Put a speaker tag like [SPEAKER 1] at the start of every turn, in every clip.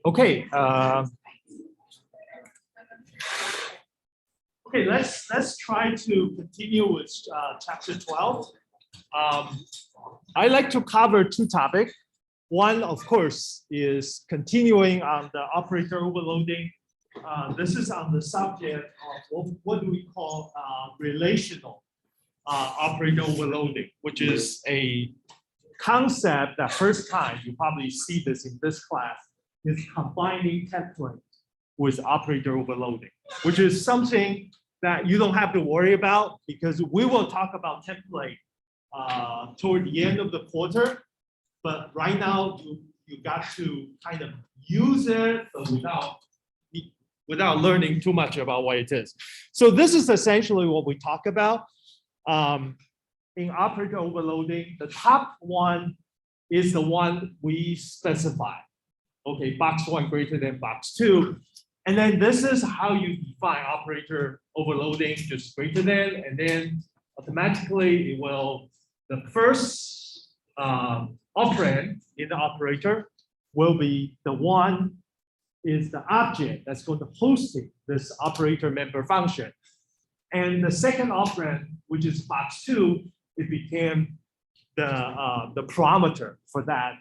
[SPEAKER 1] Okay. Okay. Let's try to continue with chapter 12. I like to cover two topics. One, of course, is continuing on the operator overloading. This is on the subject of what do we call relational operator overloading, which is a concept that first time you probably see this in this class is combining template with operator overloading, which is something that you don't have to worry about because we will talk about template toward the end of the quarter. But right now you got to kind of use it but without learning too much about what it is. So this is essentially what we talk about. In operator overloading, the top one is the one we specify. Okay, box 1 greater than box 2. And then this is how you define operator overloading, just greater than, and then automatically it will, the first operand in the operator will be the one is the object that's going to host this operator member function. And the second operand, which is box 2, it became the parameter for that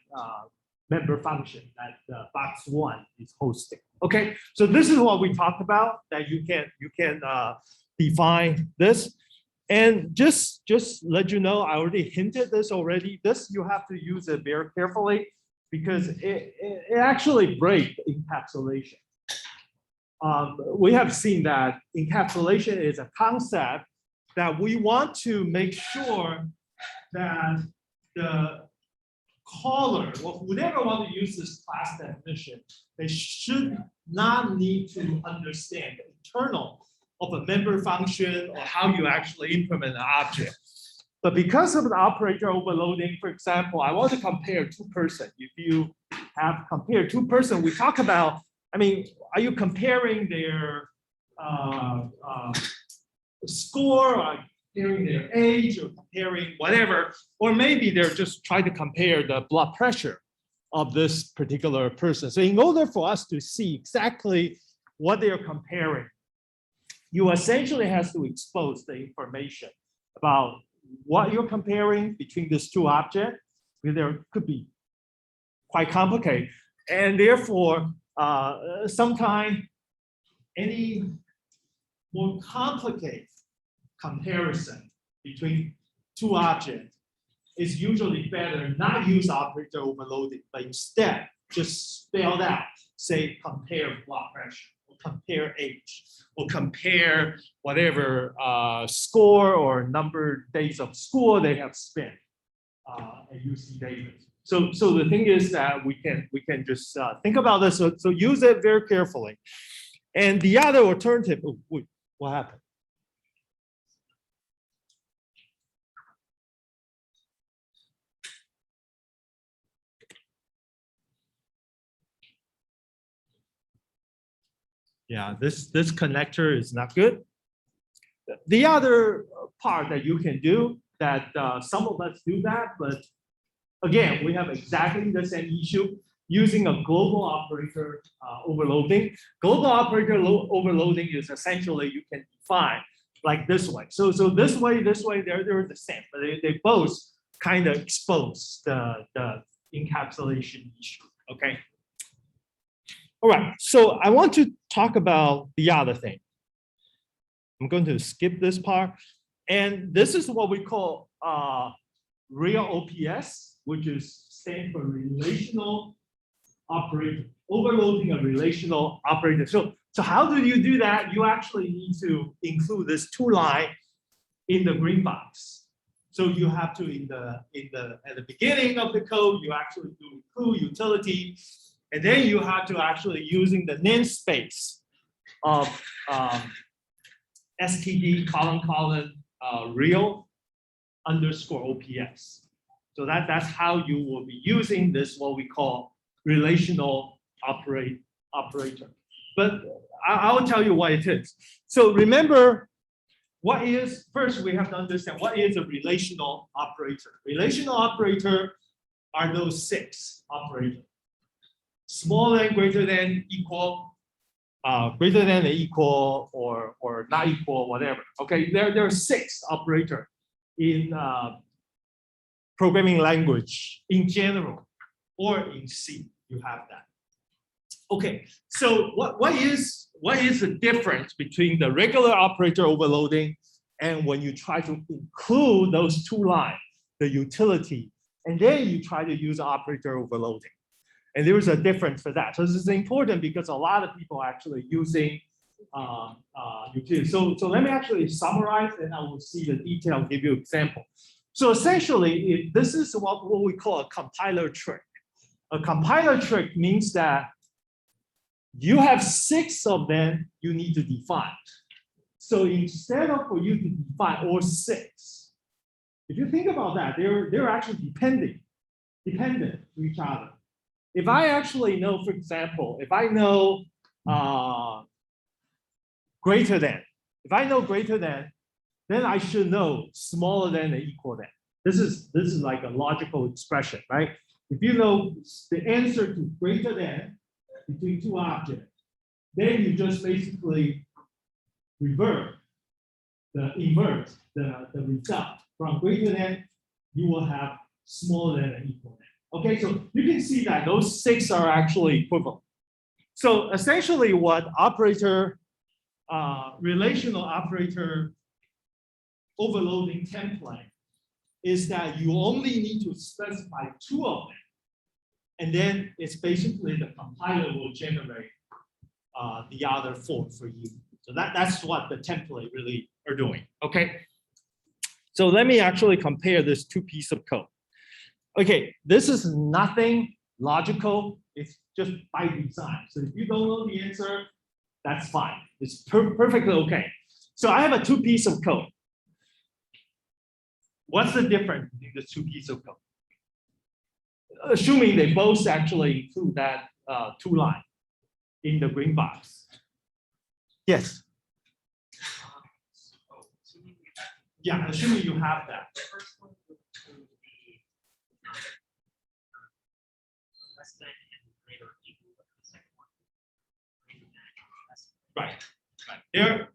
[SPEAKER 1] member function that box 1 is hosting. Okay, so this is what we talked about, that you can define this. And just let you know, I already hinted this already. This you have to use it very carefully because it actually breaks encapsulation. We have seen that encapsulation is a concept that we want to make sure that the caller, or whoever want to use this class definition, they should not need to understand the internal of a member function or how you actually implement an object. But because of the operator overloading, for example, I want to compare two persons. If you have compared two persons, we talk about, I mean, are you comparing their score, or comparing their age, or comparing whatever, or maybe they're just trying to compare the blood pressure of this particular person. So in order for us to see exactly what they're comparing, you essentially have to expose the information about what you're comparing between these two objects, because there could be quite complicated. And therefore, sometimes any more complicated comparison between two objects is usually better not use operator overloading, but instead just spell out, say compare blood pressure, or compare age, or compare whatever score or number days of school they have spent at UC Davis. So the thing is that we can just think about this. So use it very carefully. And the other alternative, oh, wait, what happened? Yeah, this connector is not good. The other part that you can do that some of us do that, but again, we have exactly the same issue using a global operator overloading. Global operator overloading is essentially you can define like this way. So this way, they're the same, but they both kind of expose the encapsulation issue. Okay. All right, so I want to talk about the other thing. I'm going to skip this part. And this is what we call real OPS, which is stands for relational operator, overloading a relational operator. So how do you do that? You actually need to include this two line in the green box. So you have to at the beginning of the code, you actually do include utility. And then you have to actually using the namespace of std colon real underscore OPS. So that's how you will be using this, what we call relational operator. But I will tell you what it is. So remember, first we have to understand what is a relational operator. Relational operator are those 6 operators. smaller than, greater than, equal, greater than, equal, or not equal, whatever. Okay, there are 6 operators in programming language in general, or in C, you have that. Okay, so what is the difference between the regular operator overloading and when you try to include those 2 lines, the utility, and then you try to use operator overloading? And there is a difference for that. So this is important because a lot of people are actually using utility. So let me actually summarize, and I will see the detail, give you an example. So essentially, this is what we call a compiler trick. A compiler trick means that you have 6 of them you need to define. So instead of for you to define all 6, if you think about that, they're actually dependent to each other. If I actually know, for example, if I know greater than, then I should know smaller than or equal than. This is like a logical expression, right? If you know the answer to greater than between 2 objects, then you just basically invert the result. From greater than, you will have smaller than or equal than. Okay, so you can see that those 6 are actually equivalent. So essentially what relational operator overloading template is that you only need to specify 2 of them. And then it's basically the compiler will generate the other 4 for you. So that's what the template really are doing, okay? So let me actually compare this 2 pieces of code. Okay, this is nothing logical, it's just by design. So if you don't know the answer, that's fine. It's perfectly okay. So I have a 2 pieces of code. What's the difference between the 2 pieces of code? Assuming they both actually include that 2 line in the green box. Yes. Yeah, assuming you have that. Right.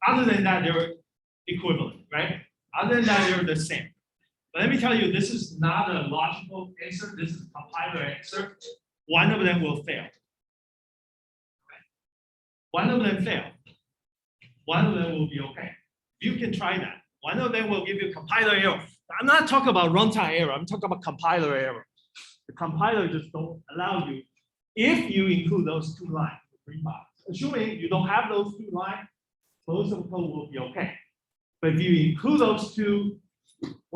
[SPEAKER 1] Other than that, they're equivalent, right? Other than that, they're the same. But let me tell you, this is not a logical answer. This is a compiler answer. One of them will fail. One of them fail. One of them will be okay. You can try that. One of them will give you compiler error. I'm not talking about runtime error. I'm talking about compiler error. The compiler just don't allow you if you include those 2 lines in the green box. Assuming you don't have those 2 lines, most of the code will be okay. But if you include those 2,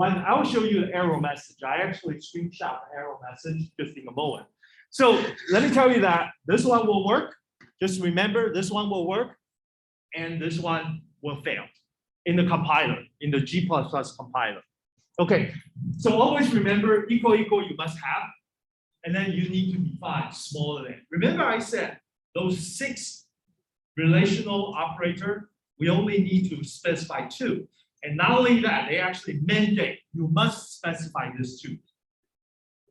[SPEAKER 1] I will show you the error message. I actually screenshot the error message just in a moment. So let me tell you that this one will work. Just remember, this one will work, and this one will fail in the compiler, in the G++ compiler. Okay, so always remember equal you must have, and then you need to define smaller than. Remember I said those 6 relational operator, we only need to specify 2. And not only that, they actually mandate you must specify this 2.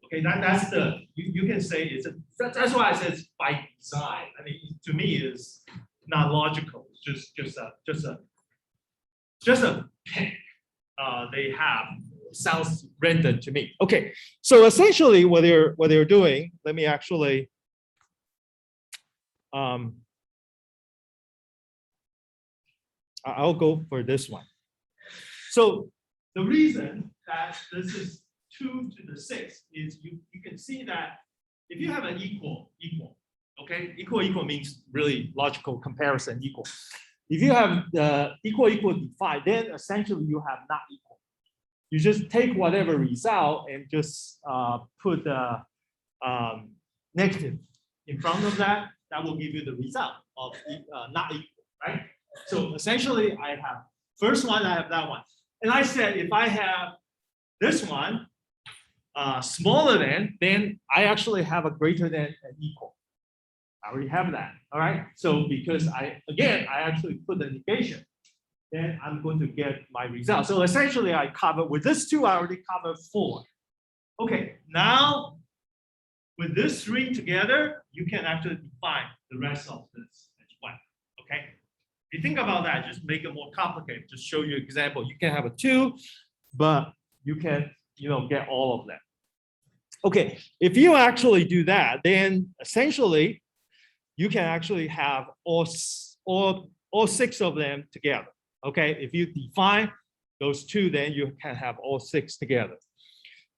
[SPEAKER 1] Okay, that's the you can say that's why I said it's by design. I mean, to me, it's not logical. It's just a pick they have. Sounds random to me. Okay, so essentially what they're doing. Let me actually. I'll go for this one. So the reason that this is 2 to the 6 is you can see that if you have an equal, okay, equal means really logical comparison equal. If you have the equal defined, then essentially you have not equal. You just take whatever result and just put the negative in front of that. That will give you the result of not equal, right? So essentially, I have first one, I have that one. And I said, if I have this one smaller than, then I actually have a greater than and equal. I already have that, all right? So because I actually put the negation, then I'm going to get my result. So essentially, I cover, with this 2, I already covered 4. Okay, now with this 3 together, you can actually define the rest of this as well. Okay. If you think about that, just make it more complicated. Just show you an example. You can have a 2, but you can, get all of them. Okay, if you actually do that, then essentially you can actually have all 6 of them together. Okay, if you define those 2, then you can have all 6 together.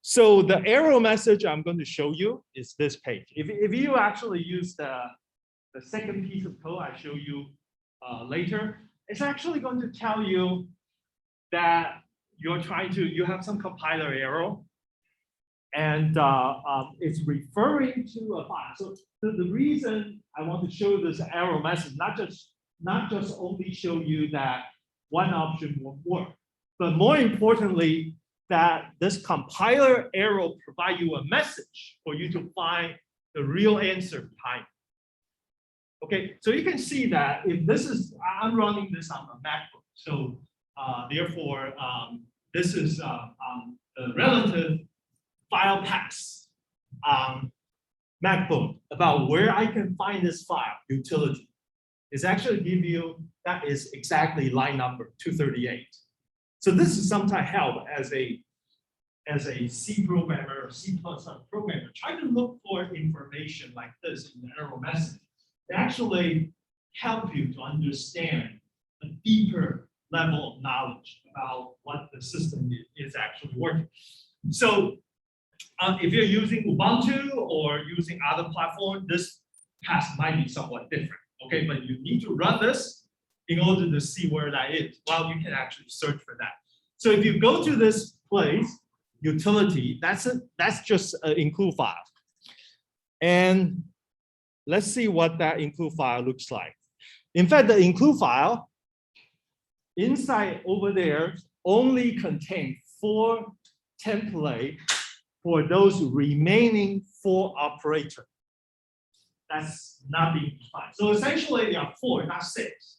[SPEAKER 1] So the arrow message I'm going to show you is this page. If you actually use the second piece of code I show you later, it's actually going to tell you that you have some compiler error, and it's referring to a file. So the reason I want to show this error message, not just only show you that one option won't work, but more importantly, that this compiler error provide you a message for you to find the real answer behind it. Okay, so you can see that if this is, I'm running this on a MacBook, so therefore this is the relative file paths on MacBook about where I can find this file utility. Is actually give you, that is exactly line number 238. So this is sometimes help as a C programmer or C++ programmer. Try to look for information like this in the error message. They actually help you to understand a deeper level of knowledge about what the system is actually working. So if you're using Ubuntu or using other platform, this path might be somewhat different. Okay, but you need to run this in order to see where that is. Well, you can actually search for that. So if you go to this place, utility, that's just an include file. And let's see what that include file looks like. In fact, the include file inside over there only contains 4 templates for those remaining 4 operators. That's not being defined. So essentially, there are 4, not 6.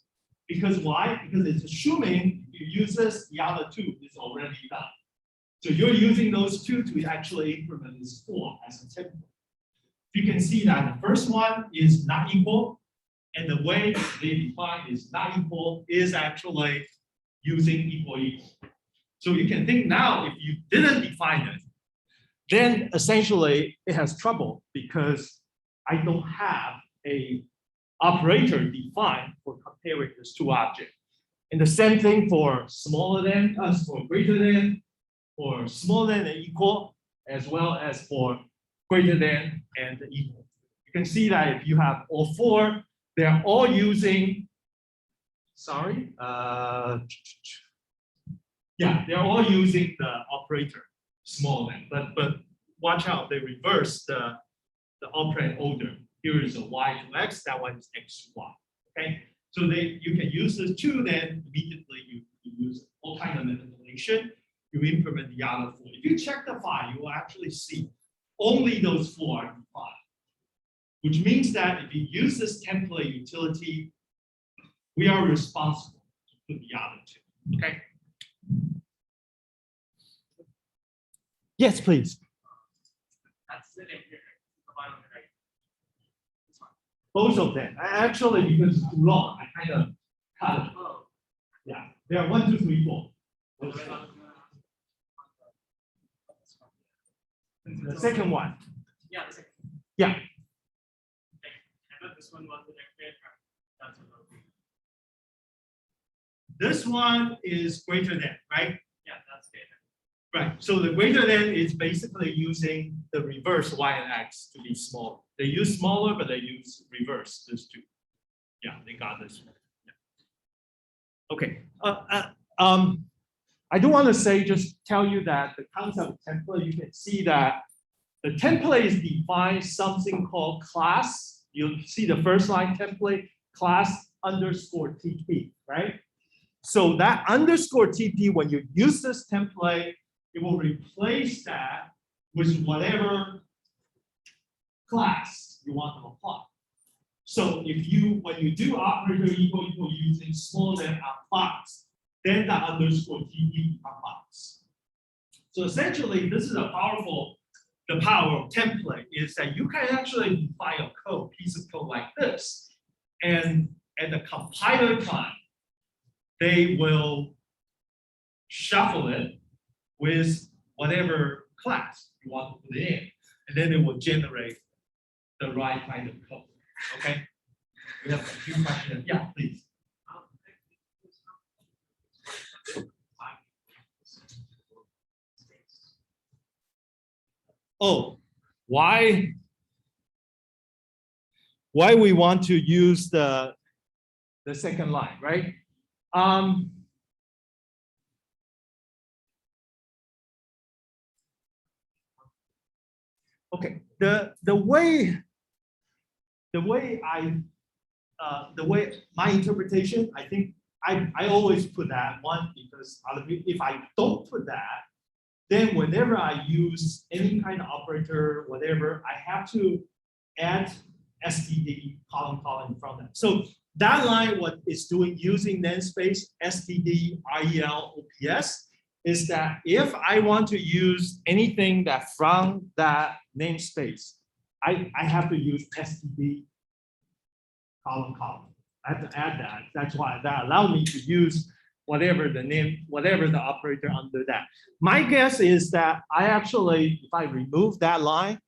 [SPEAKER 1] Because why? Because it's assuming if you use this, the other 2 is already done. So you're using those 2 to actually implement this 4 as a template. You can see that the first one is not equal, and the way they define is not equal is actually using equal. So you can think now, if you didn't define it, then essentially it has trouble because I don't have a operator defined for comparing these 2 objects. And the same thing for smaller than, for greater than, for smaller than and equal, as well as for greater than and equal. You can see that if you have all 4, they're all using, they're all using the operator smaller than, but watch out, they reverse the operand order. Here is a y to x, that one is x to y. Okay, so you can use this 2, then immediately you use all kind of manipulation. You implement the other 4. If you check the file, you will actually see only those 4 are defined, which means that if you use this template utility, we are responsible to put the other 2. Okay. Yes, please.
[SPEAKER 2] That's the name here. The bottom right. This one.
[SPEAKER 1] Both of them. Actually, because it's too long, I kind of cut it.
[SPEAKER 2] Oh.
[SPEAKER 1] Yeah, there are 1, 2, 3, 4. The second one.
[SPEAKER 2] Yeah, the second.
[SPEAKER 1] Yeah.
[SPEAKER 2] I thought this one was the next. That's what I'll do.
[SPEAKER 1] This one is greater than, right?
[SPEAKER 2] Yeah, that's data.
[SPEAKER 1] Right. So the greater than is basically using the reverse y and x to be smaller. They use smaller, but they use reverse, these 2. Yeah, they got this one. Yeah. Okay. I do want to say, just tell you that the concept of template, you can see that the template is defined something called class. You'll see the first line template, class underscore TP, right? So that underscore TP, when you use this template, it will replace that with whatever class you want to apply. So if when you do operator equal using smaller than applies, then the underscore TP applies. So essentially, this is a powerful the power of template is that you can actually define a code, piece of code like this. And at the compiler time, they will shuffle it with whatever class you want to put it in. And then it will generate the right kind of code. Okay? We have a few questions. Yeah, please. Oh, why we want to use the second line, right? Okay, the way my interpretation, I think I always put that one because if I don't put that, then whenever I use any kind of operator, whatever, I have to add std colon in front of it. So that line, what it's doing using namespace std rel ops, is that if I want to use anything that from that namespace, I have to use std colon. I have to add that. That's why that allowed me to use whatever the name, whatever the operator under that. My guess is that I actually, if I remove that line,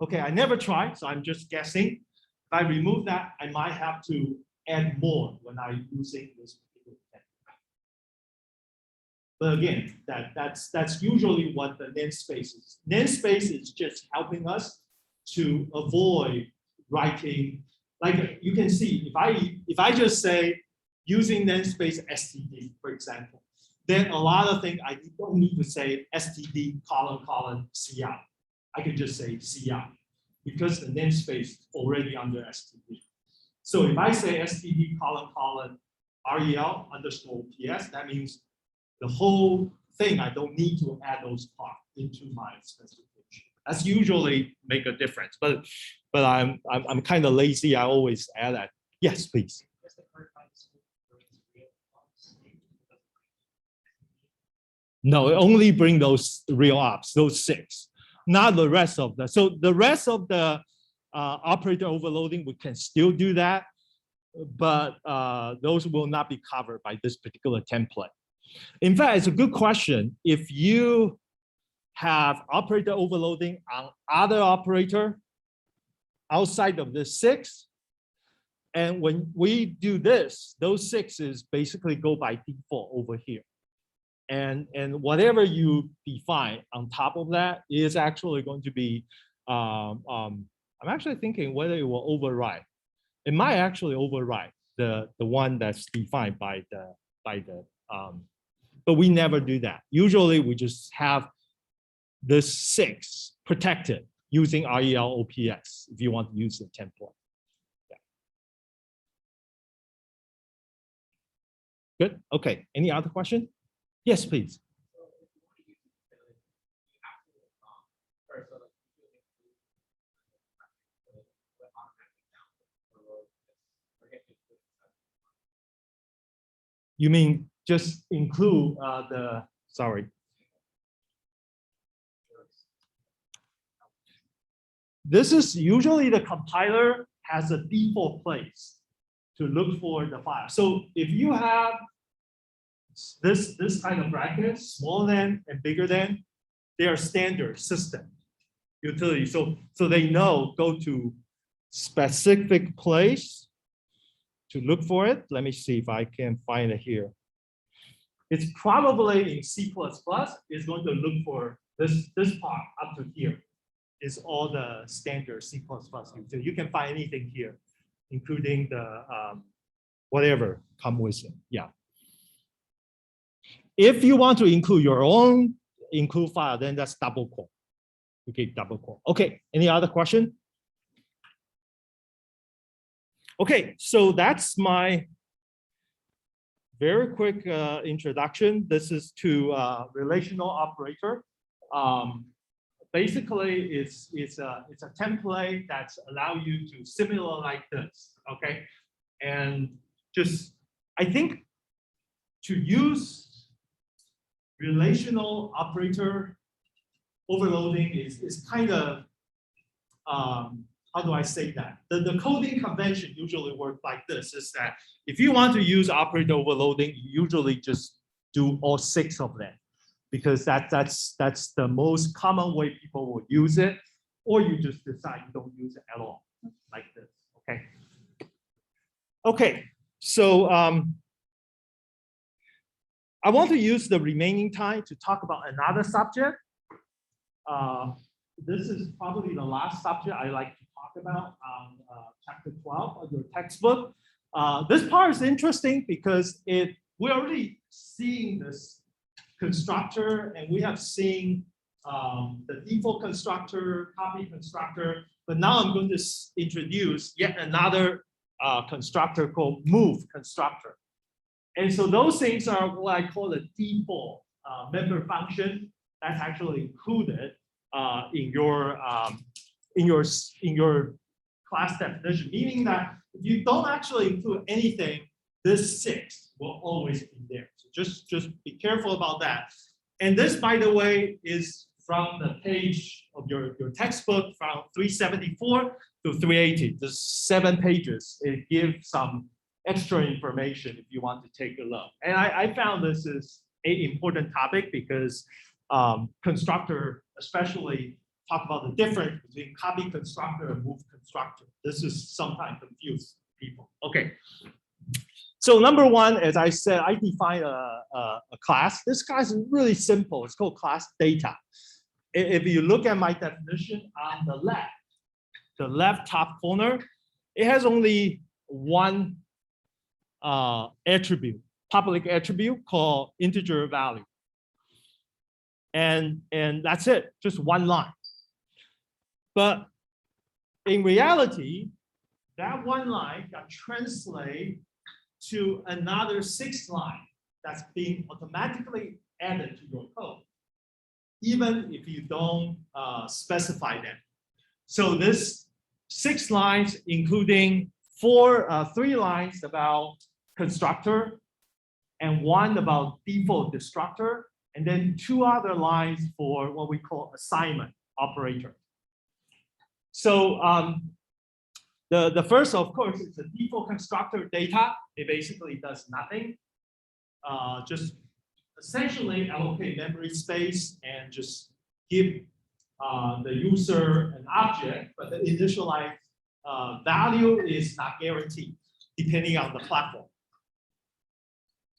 [SPEAKER 1] okay, I never tried, so I'm just guessing. If I remove that, I might have to add more when I'm using this particular technique. But again, that's usually what the namespace is. Namespace is just helping us to avoid writing. Like you can see, if I just say using namespace std, for example, then a lot of things I don't need to say std colon cout. I can just say cout because the namespace is already under std. So if I say std colon rel underscore ops, that means the whole thing, I don't need to add those parts into my specification. That's usually make a difference, but I'm kind of lazy. I always add that. Yes, please. No, only bring those real ops, those 6, not the rest of the. So the rest of the operator overloading, we can still do that, but those will not be covered by this particular template. In fact, it's a good question. If you have operator overloading on other operator outside of the 6, and when we do this, those 6s basically go by default over here. And whatever you define on top of that is actually going to be, I'm actually thinking whether it will override. It might actually override the one that's defined by the, but we never do that. Usually we just have the 6 protected using rel ops if you want to use the template. Yeah. Good, okay, any other question? Yes, please. You mean just include sorry. This is usually the compiler has a default place to look for the file. So if you have this kind of bracket, smaller than and bigger than, they are standard system utility. So they know go to specific place to look for it. Let me see if I can find it here. It's probably in C++. It's going to look for this part up to here. Is all the standard C++ utility. You can find anything here, including the whatever come with it. Yeah. If you want to include your own include file, then that's double quote. Okay, double quote. Okay, any other question? Okay, so that's my very quick introduction. This is to relational operator. Basically, it's a template that allows you to simulate like this. Okay, and just I think to use relational operator overloading is kind of, how do I say that? The coding convention usually works like this, is that if you want to use operator overloading, you usually just do all 6 of them, because that's the most common way people will use it, or you just decide you don't use it at all, like this, okay? Okay, so I want to use the remaining time to talk about another subject. This is probably the last subject I like to talk about on chapter 12 of your textbook. This part is interesting because we're already seeing this constructor, and we have seen the default constructor, copy constructor, but now I'm going to introduce yet another constructor called move constructor. And so those things are what I call the default member function that's actually included in your class definition, meaning that if you don't actually include anything, this 6 will always be there. So just be careful about that. And this, by the way, is from the page of your textbook from 374 to 380. There's 7 pages. It gives some extra information if you want to take a look. And I found this is an important topic because constructor especially talk about the difference between copy constructor and move constructor. This is sometimes confuse people. Okay. So number 1, as I said, I define a class. This class is really simple. It's called class data. If you look at my definition on the left top corner, it has only one attribute, public attribute called integer value. And that's it, just one line. But in reality, that one line got translated to another 6 lines that's being automatically added to your code, even if you don't specify them. So this 6 lines, including 3 lines about constructor and 1 about default destructor, and then 2 other lines for what we call assignment operator. So the first, of course, is the default constructor data. It basically does nothing. Just essentially allocate memory space and just give the user an object, but the initialized value is not guaranteed depending on the platform.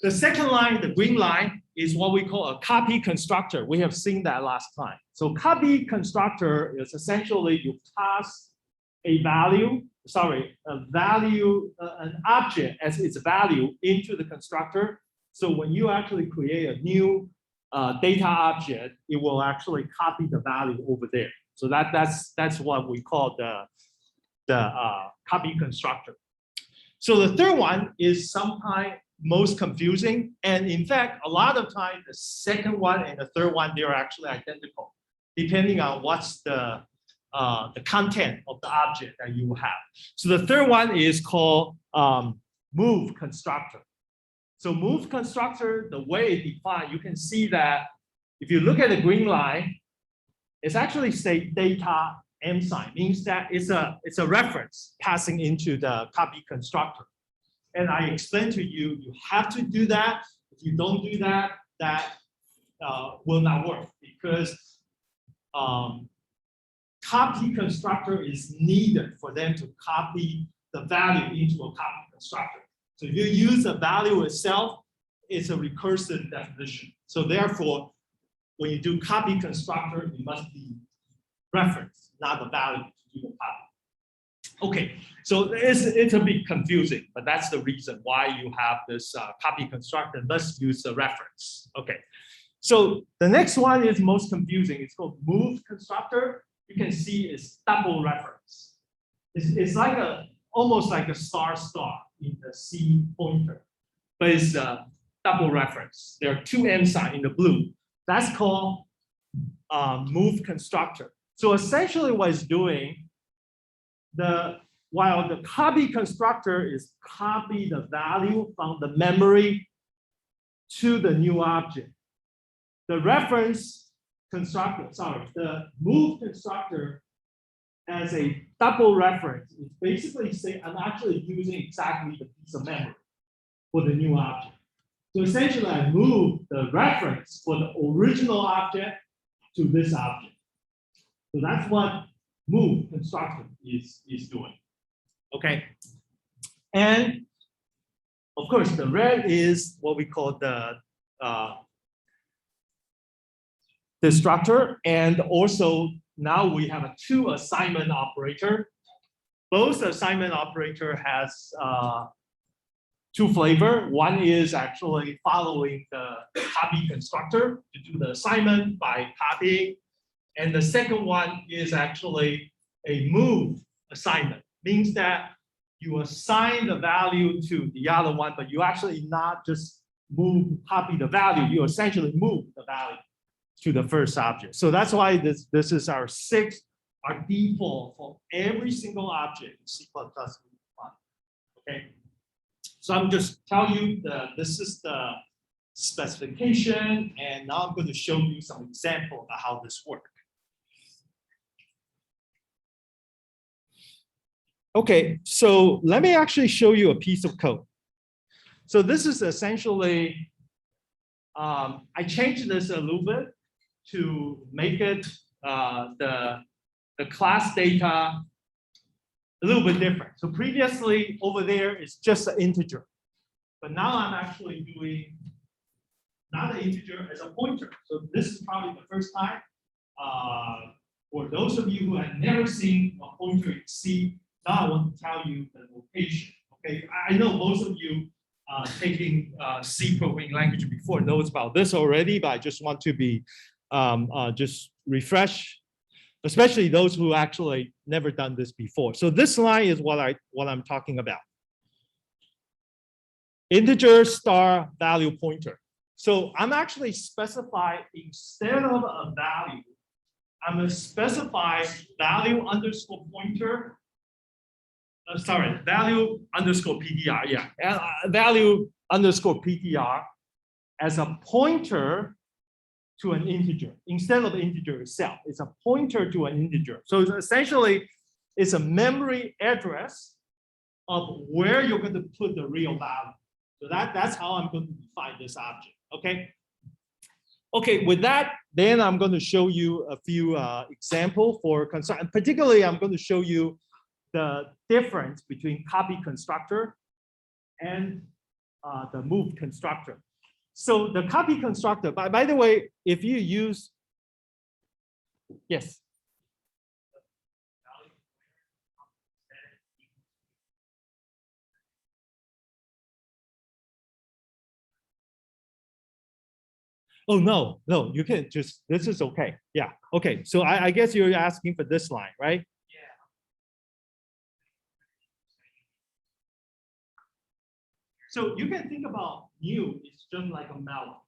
[SPEAKER 1] The second line, the green line, is what we call a copy constructor. We have seen that last time. So copy constructor is essentially you pass an object as its value into the constructor. So when you actually create a new data object, it will actually copy the value over there. So that's what we call the copy constructor. So the third one is sometimes most confusing. And in fact, a lot of times the second one and the third one, they're actually identical, depending on what's the content of the object that you have. So the third one is called move constructor. So move constructor, the way it's defined, you can see that if you look at the green line, it's actually say data M sign, means that it's a reference passing into the copy constructor. And I explained to you, you have to do that. If you don't do that, that will not work because copy constructor is needed for them to copy the value into a copy constructor. So if you use the value itself, it's a recursive definition. So therefore, when you do copy constructor, it must be reference, not the value to do the copy. Okay, so it's a bit confusing, but that's the reason why you have this copy constructor. Let's use the reference. Okay, so the next one is most confusing. It's called move constructor. You can see it's double reference. It's like almost like a star in the C pointer, but it's a double reference. There are 2 M signs in the blue. That's called move constructor. So essentially what it's doing, while the copy constructor is copy the value from the memory to the new object, the reference constructor, sorry, the move constructor as a double reference is basically say I'm actually using exactly the piece of memory for the new object. So essentially I move the reference for the original object to this object. So that's what move constructor is doing. Okay. And of course, the red is what we call the structure, and also now we have a two assignment operator. Both assignment operator has two flavor. One is actually following the copy constructor to do the assignment by copying. And the second one is actually a move assignment. Means that you assign the value to the other one, but you actually not just copy the value, you essentially move the value to the first object. So that's why this is our default for every single object in C++. Okay. So I'm just tell you this is the specification, and now I'm going to show you some example of how this works. Okay, so let me actually show you a piece of code. So this is essentially, I changed this a little bit to make it the class data a little bit different. So previously over there is just an integer, but now I'm actually doing not an integer as a pointer. So this is probably the first time. For those of you who have never seen a pointer in C, now I want to tell you the location. Okay, I know most of you taking C programming language before knows about this already, but I just want to be just refresh, especially those who actually never done this before. So this line is what I'm talking about. Integer star value pointer. So I'm actually specify instead of a value, I'm going to specify value underscore pointer. Sorry, value underscore PTR. Yeah, value underscore PTR as a pointer to an integer instead of the integer itself. It's a pointer to an integer. So essentially, it's a memory address of where you're going to put the real value. So that's how I'm going to define this object. Okay. Okay. With that, then I'm going to show you a few examples for constructor. Particularly, I'm going to show you the difference between copy constructor and the move constructor. So the copy constructor, by the way, if you use, yes. Oh, no, you can just, this is okay. Yeah, okay. So I guess you're asking for this line, right? So you can think about new is just like a malloc.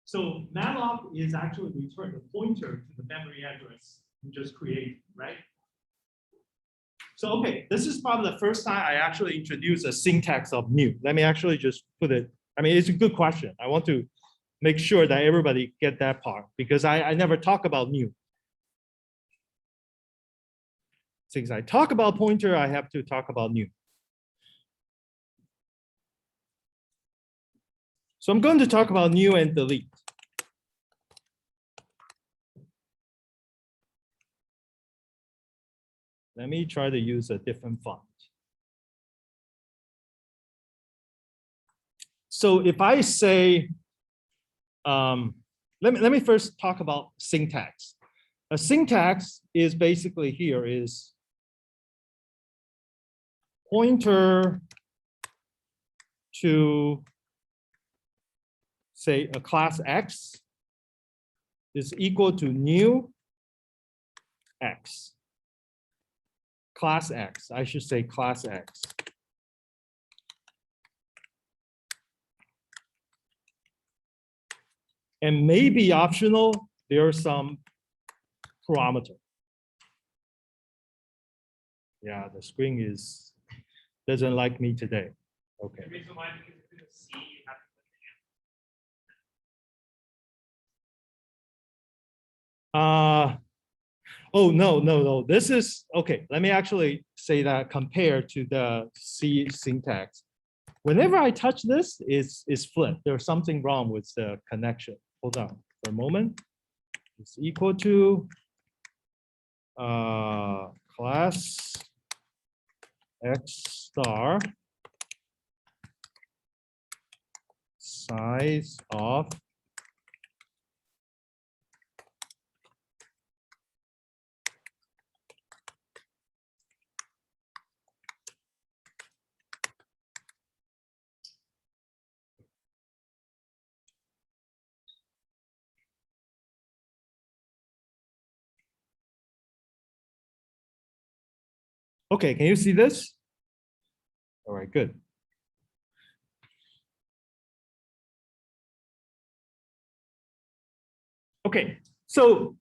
[SPEAKER 1] So malloc is actually return a pointer to the memory address you just created, right? So okay, this is probably the first time I actually introduce a syntax of new. Let me actually just put it. I mean, it's a good question. I want to make sure that everybody get that part because I never talk about new. Since I talk about pointer, I have to talk about new. So I'm going to talk about new and delete. Let me try to use a different font. So if I say, let me first talk about syntax. A syntax is basically here is pointer to say a class X is equal to new X. Class X, I should say class X. And maybe optional, there are some parameter. Yeah, the screen doesn't like me today. Okay.
[SPEAKER 2] The reason why because if it's C, you have to put
[SPEAKER 1] Oh, no. This is, okay, let me actually say that compared to the C syntax. Whenever I touch this, it's flipped. There's something wrong with the connection. Hold on for a moment. It's equal to class X star size of okay, can you see this? All right, good. Okay, so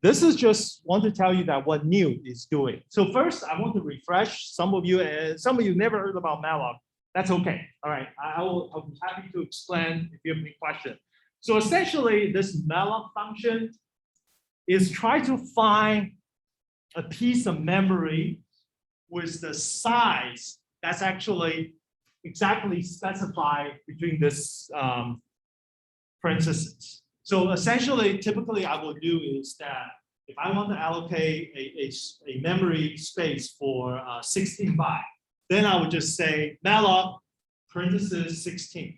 [SPEAKER 1] this is just want to tell you that what new is doing. So first, I want to refresh some of you, and some of you never heard about Malloc. That's okay. All right, I'll be happy to explain if you have any question. So essentially, this Malloc function is try to find a piece of memory with the size that's actually exactly specified between this parentheses. So essentially, typically I will do is that if I want to allocate a memory space for 16 byte, then I would just say malloc parentheses 16.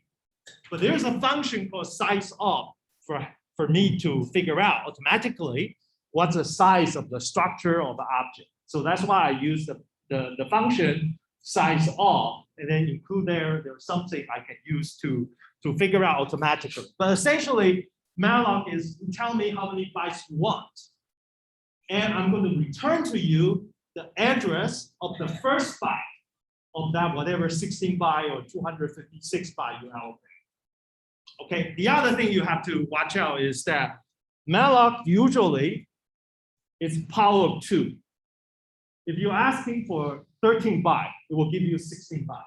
[SPEAKER 1] But there's a function called size of for me to figure out automatically what's the size of the structure of the object. So that's why I use the function size of, and then include there's something I can use to figure out automatically. But essentially, malloc is tell me how many bytes you want. And I'm going to return to you the address of the first byte of that whatever 16 byte or 256 byte you allocate. Okay, the other thing you have to watch out is that malloc usually is power of 2. If you're asking for 13 byte, it will give you 16 byte.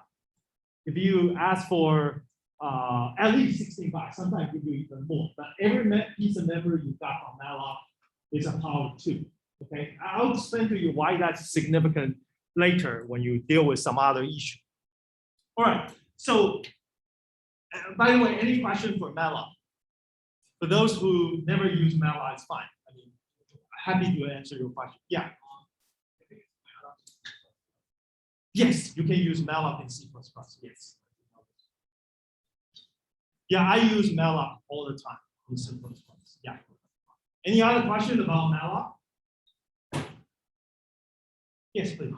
[SPEAKER 1] If you ask for at least 16 bytes, sometimes give you even more. But every piece of memory you got from malloc is a power of 2. Okay, I'll explain to you why that's significant later when you deal with some other issue. All right, so by the way, any question for malloc? For those who never use malloc, it's fine. I mean, happy to answer your question. Yeah. Yes, you can use malloc in C++. Yes. Yeah, I use malloc all the time in C++. Yeah. Any other question about malloc? Yes, please.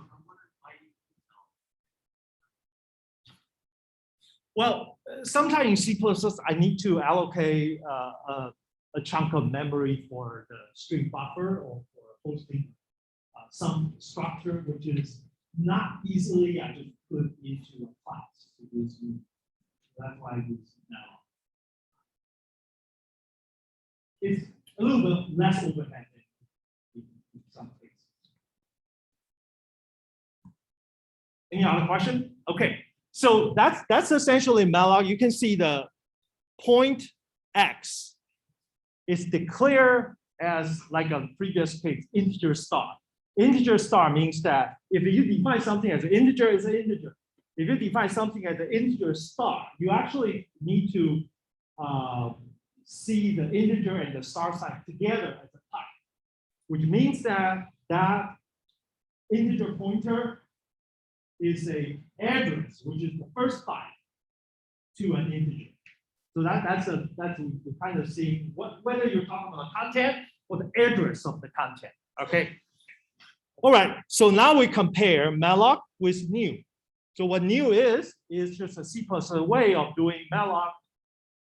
[SPEAKER 1] Well, sometimes in C++, I need to allocate a chunk of memory for the string buffer or for hosting some structure, which is not easily I just put into a class. That's why I use malloc. It's a little bit less overhead in some cases. Any other question? Okay. So that's essentially malloc. You can see the point X is declared as like a previous case, integer star. Integer star means that if you define something as an integer, it's an integer. If you define something as an integer star, you actually need to see the integer and the star sign together as a type, which means that that integer pointer is a address, which is the first byte to an integer. So that's kind of seeing whether you're talking about the content or the address of the content. Okay. All right. So now we compare malloc with new. So what new is just a C++ way of doing malloc.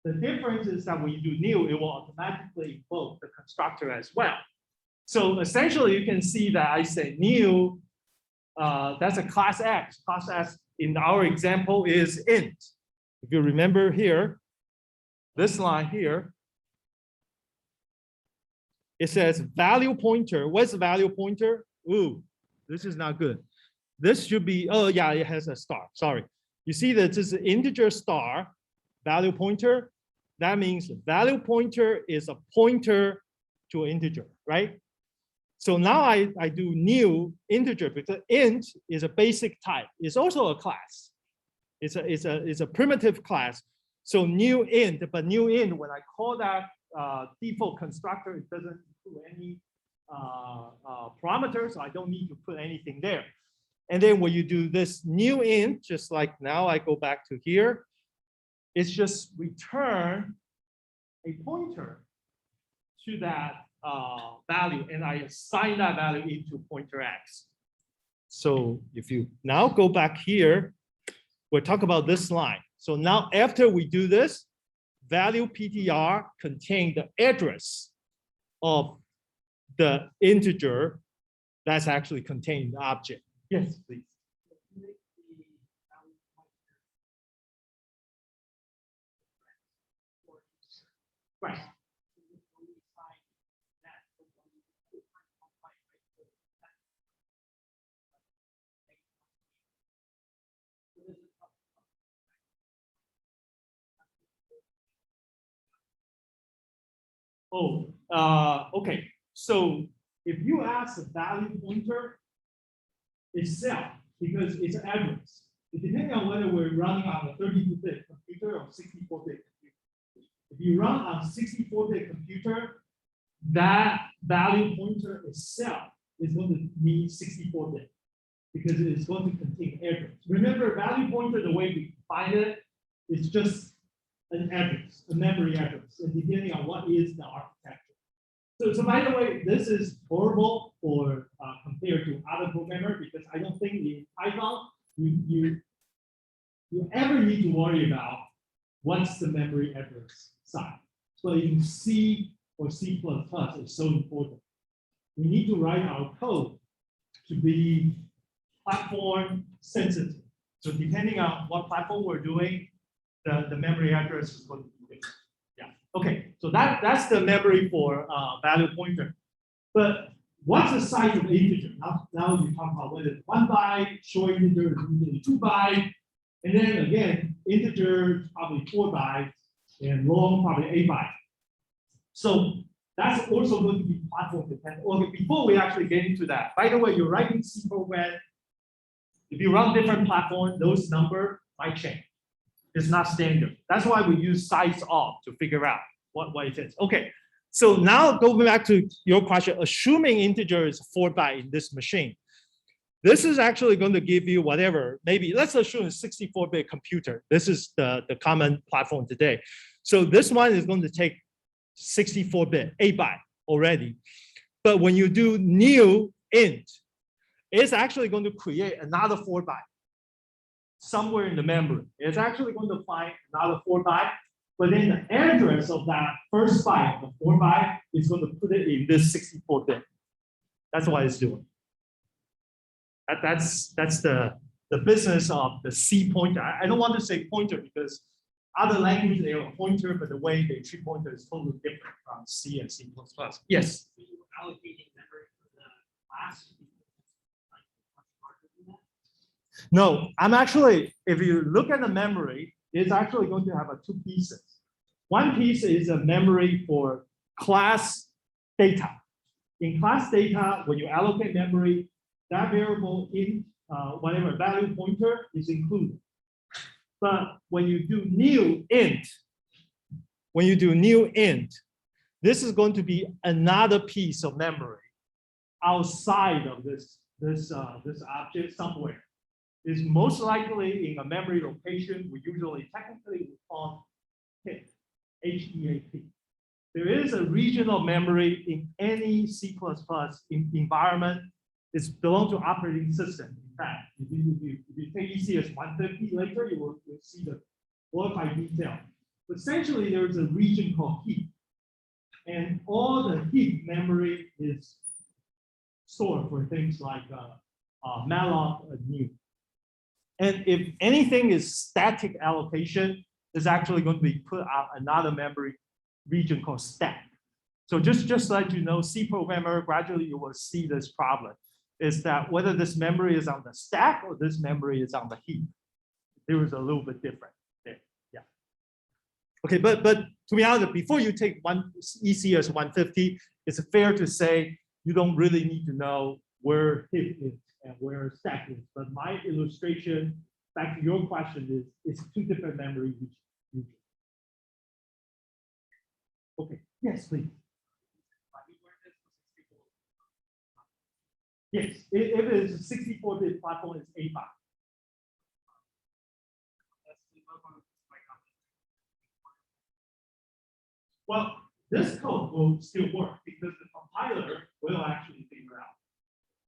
[SPEAKER 1] The difference is that when you do new, it will automatically invoke the constructor as well. So essentially, you can see that I say new. That's a class X. Class X in our example is int. If you remember here, this line here, it says value pointer. What's the value pointer? Ooh, this is not good. This should be, oh yeah, it has a star, sorry. You see that this is an integer star value pointer. That means value pointer is a pointer to an integer, right? So now I do new integer because int is a basic type. It's also a class. It's a primitive class. So new int, but new int, when I call that default constructor, it doesn't include any parameters. So I don't need to put anything there. And then when you do this new int, just like now I go back to here, it's just return a pointer to that value, and I assign that value into pointer x. So if you now go back here, we'll talk about this line. So now after we do this, value PTR contain the address of the integer that's actually contained in the object. Yes, please. Right. Oh, okay. So if you ask the value pointer itself, because it's an address, it depends on whether we're running on a 32-bit computer or 64-bit computer. If you run on 64-bit computer, that value pointer itself is going to be 64-bit because it is going to contain address. Remember, value pointer, the way we define it, is just an address, a memory address, and depending on what is the architecture. So by the way, this is horrible for compared to other programmers because I don't think in Python you ever need to worry about what's the memory address size. So in C or C++, it's so important. We need to write our code to be platform sensitive. So depending on what platform we're doing, the memory address is going to be different. Yeah. Okay. So that's the memory for value pointer. But what's the size of integer? Now we talk about whether it's 1 byte, short integer is usually 2 bytes, and then again, integer is probably 4 bytes, and long probably 8 bytes. So that's also going to be platform dependent. Okay, before we actually get into that, by the way, you're writing C program. If you run different platforms, those numbers might change. It's not standard. That's why we use size of to figure out what it is. Okay, so now going back to your question, assuming integer is 4 byte in this machine, this is actually going to give you whatever, maybe let's assume a 64-bit computer. This is the common platform today. So this one is going to take 64-bit, 8 byte already. But when you do new int, it's actually going to create another 4 byte somewhere in the memory. It's actually going to find another 4 byte, but then the address of that first byte, the 4 byte, is going to put it in this 64-bit. That's what it's doing. That's the business of the C pointer. I don't want to say pointer because other languages they have a pointer, but the way they treat pointer is totally different from C and C++. Yes.
[SPEAKER 2] So you were allocating memory for the class.
[SPEAKER 1] No, I'm actually, if you look at the memory, it's actually going to have two pieces. One piece is a memory for class data. In class data, when you allocate memory, that variable in whatever value pointer is included. But when you do new int, this is going to be another piece of memory outside of this object somewhere. Is most likely in a memory location we usually technically call HEAP, H-E-A-P. There is a regional memory in any C++ environment. It's belong to operating system. In fact, if you take ECS 150 later, you'll see the glorified detail. But essentially, there is a region called HEAP, and all the HEAP memory is stored for things like Malloc and new. And if anything is static allocation, there's actually going to be put out another memory region called stack. So just let you know, C programmer, gradually you will see this problem, is that whether this memory is on the stack or this memory is on the heap. There is a little bit different there, yeah. Okay, but to be honest, before you take one EC as 150, it's fair to say you don't really need to know where hip is and where stack is. But my illustration, back to your question, is it's two different memory regions. Okay, yes, please. Yes, if it is a 64-bit platform, it's 8 bytes. Well, this code will still work because the compiler will actually figure out.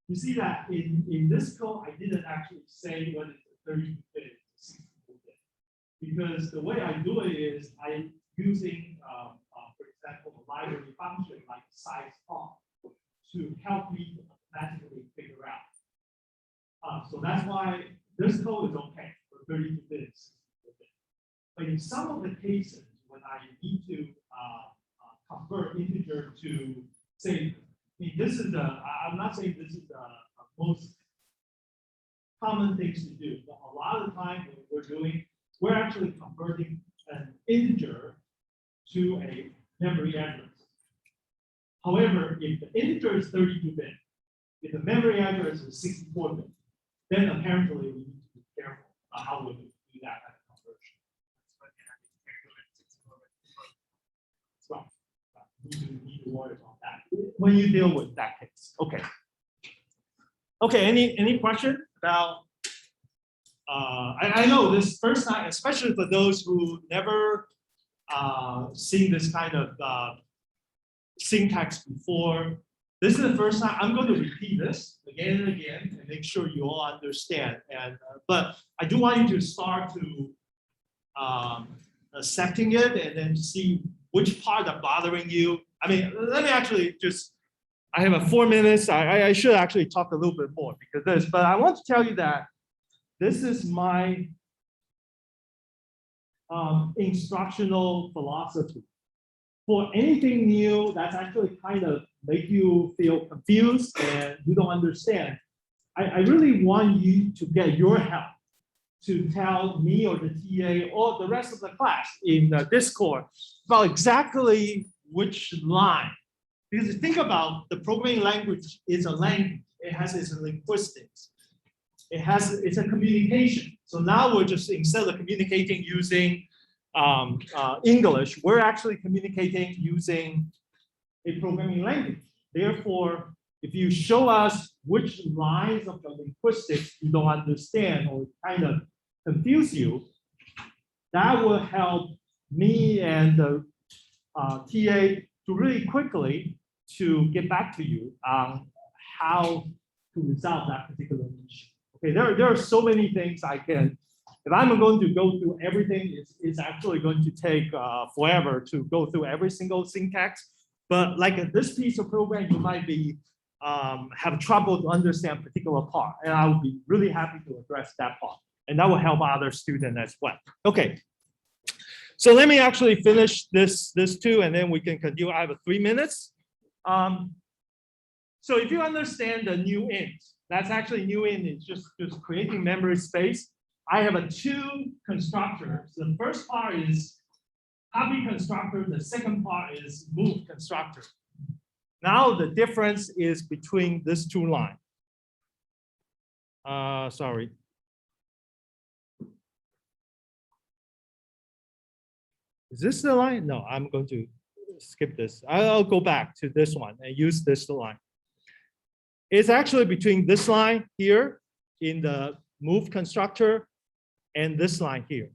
[SPEAKER 1] You see that in this code, I didn't actually say whether it's a 32-bit or 64-bit. Because the way I do it is I'm using, for example, a library function like size of to help me automatically figure out. So that's why this code is okay for 32 bits. But in some of the cases, when I need to convert integer to say, this is I'm not saying this is the most common things to do, but a lot of the time what we're actually converting an integer to a memory address. However, if the integer is 32-bit, if the memory address is 64-bit, then apparently we need to be careful about how we do that kind of conversion. Right. You need to worry about that when you deal with that case. Okay. Okay. Any question about? I know this first time, especially for those who never seen this kind of syntax before. This is the first time I'm going to repeat this again and again and make sure you all understand. And but I do want you to start to accepting it and then see which part are bothering you. I mean, let me actually just. I have 4 minutes. I should actually talk a little bit more because this, but I want to tell you that this is my instructional philosophy. For anything new that's actually kind of make you feel confused and you don't understand, I really want you to get your help to tell me or the TA or the rest of the class in the Discord about exactly which line. Because think about the programming language is a language. It has its linguistics. It's a communication. So now we're just, instead of communicating using English, we're actually communicating using a programming language. Therefore, if you show us which lines of the linguistics you don't understand or kind of confuse you, that will help me and the TA to really quickly to get back to you on how to resolve that particular issue. Okay, there are so many things I can. If I'm going to go through everything, it's actually going to take forever to go through every single syntax. But like this piece of program, you might be have trouble to understand a particular part, and I would be really happy to address that part, and that will help other students as well. Okay, so let me actually finish this too, and then we can continue. I have 3 minutes. So if you understand the new int, that's actually new int is just creating memory space. I have 2 constructors. The first part is copy constructor. The second part is move constructor. Now the difference is between these 2 lines. Sorry. Is this the line? No, I'm going to skip this. I'll go back to this one and use this line. It's actually between this line here in the move constructor and this line here.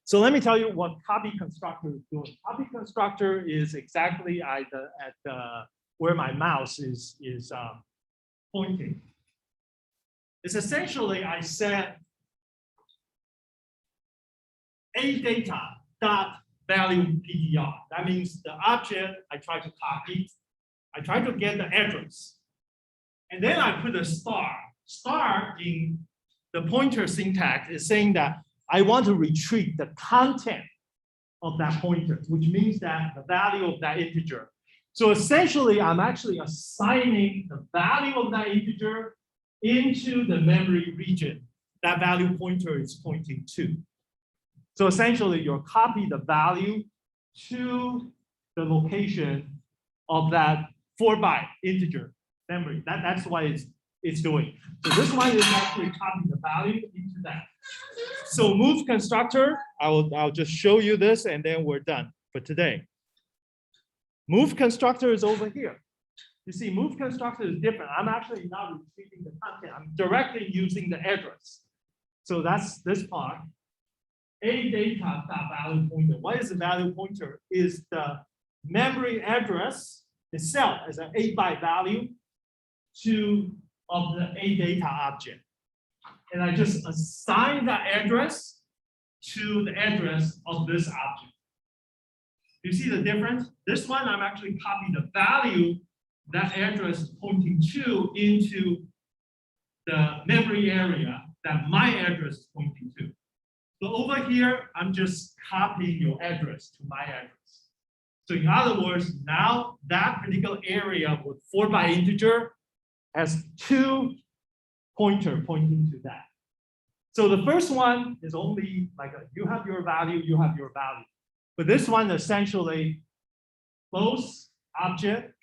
[SPEAKER 1] So let me tell you what copy constructor is doing. Copy constructor is exactly at where my mouse is pointing. It's essentially I set a data dot value PTR. That means the object I try to copy, I try to get the address, and then I put a star. Star in the pointer syntax is saying that I want to retrieve the content of that pointer, which means that the value of that integer. So essentially, I'm actually assigning the value of that integer into the memory region that value pointer is pointing to. So essentially, you'll copy the value to the location of that 4-byte integer memory. That's what it's doing. So this one is actually copying the value into that. So move constructor, I'll just show you this and then we're done for today. Move constructor is over here. You see, move constructor is different. I'm actually not retrieving the content. I'm directly using the address. So that's this part. A data value pointer. What is the value pointer? Is the memory address itself as an 8-byte value of the A data object. And I just assign that address to the address of this object. You see the difference? This one, I'm actually copying the value that address is pointing to into the memory area that my address is pointing to. So over here, I'm just copying your address to my address. So in other words, now that particular area with 4-byte integer has 2 pointers pointing to that. So the first one is only like you have your value, you have your value. But this one essentially, both object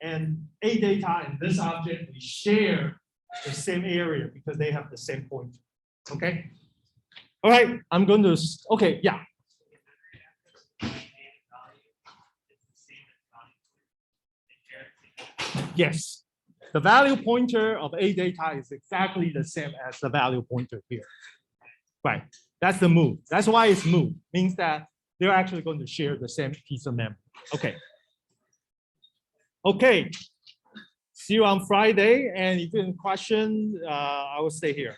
[SPEAKER 1] and A data and this object, we share the same area because they have the same pointer. Okay. All right, I'm going to, okay, yeah. Yes, the value pointer of A data is exactly the same as the value pointer here. Right, that's the move. That's why it's move, means that they're actually going to share the same piece of memory. Okay. Okay, see you on Friday. And if you have a question, I will stay here.